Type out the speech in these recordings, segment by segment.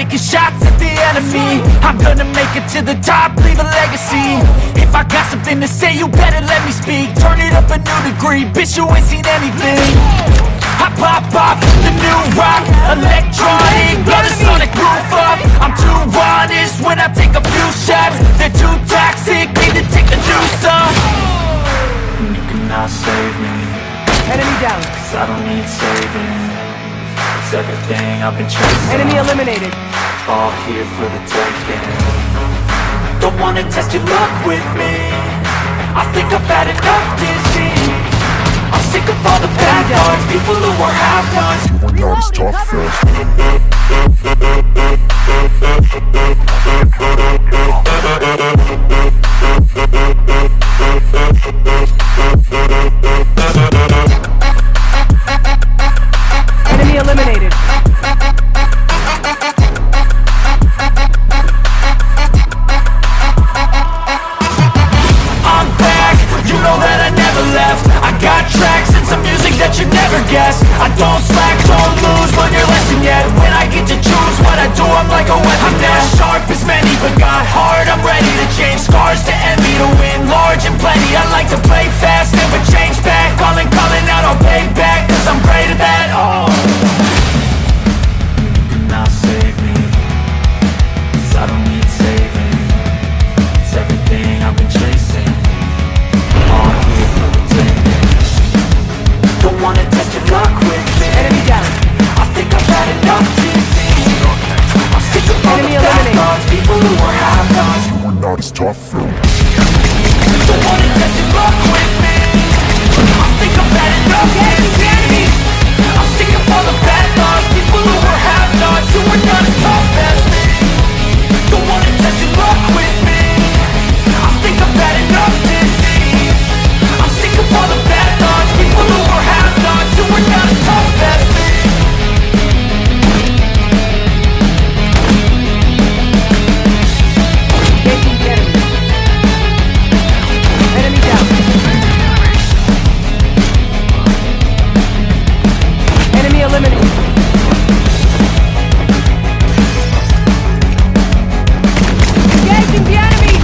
taking shots at the enemy. I'm gonna make it to the top, leave a legacy. If I got something to say, you better let me speak. Turn it up a new degree, bitch, you ain't seen anything. I pop off the new rock, electronic, blow the sonic roof up. I'm too honest when I take a few shots. They're too toxic, need to take the deuce off. You cannot save me, Enemy down. 'cause I don't need saving. It's everything I've been chasing. Enemy eliminated. All here for the taking. Don't wanna test your luck with me. I think I've had enough disease. I'm sick of all the bad thoughts, people who are half-nots. You are not as tough as Enemy eliminated. I'm back, you know that I never left. I got tracks and some music that you never guessed. I don't slack, don't lose, learn your lesson yet. When I get to choose what I do, I'm like a weapon. I'm not sharp as many, but got hard. I'm ready to change scars to envy, to win large and plenty. I like to play fast, never change back. Calling out, I'll pay back, 'cause I'm great at that. Oh, you cannot save me, 'cause I don't need saving. It's everything I've been chasing. All here for the taking. Don't wanna test your luck with me. Enemy down. I think I've had enough disease. I'm sick of all Enemy the bad eliminated. thoughts, people who are half-nots. you are not as tough as Don't wanna test your luck with me. I think I've had enough disease. I'm sick of all the bad thoughts, people who are half-nots, who are not as tough as me. Don't wanna test your luck with me. I think I've had enough disease. I'm sick of all the bad thoughts, people who are half-nots, who are not as tough as me. Engaging the enemy. Enemy down. Enemy eliminated. Engaging the enemy.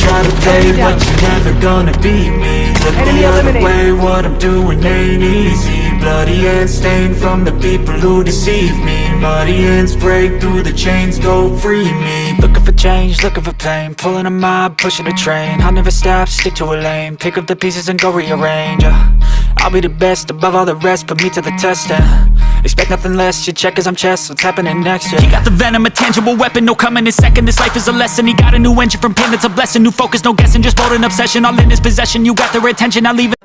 Try to play, Enemy down. but you're never gonna beat me. Look Enemy the other eliminated. way, what I'm doing ain't easy. Bloody hands stained from the people who deceive me. Muddy hands break through the chains, go free me. Looking for change, looking for pain. Pulling a mob, pushing a train. I'll never stop, stick to a lane. Pick up the pieces and go rearrange. I'll be the best above all the rest, put me to the test. Expect nothing less, you check as I'm chess. What's happening next? He got the venom, a tangible weapon, no coming in second. This life is a lesson. He got a new engine from pain, that's a blessing. New focus, no guessing, just bold and obsession. All in his possession, you got their attention, I leave it.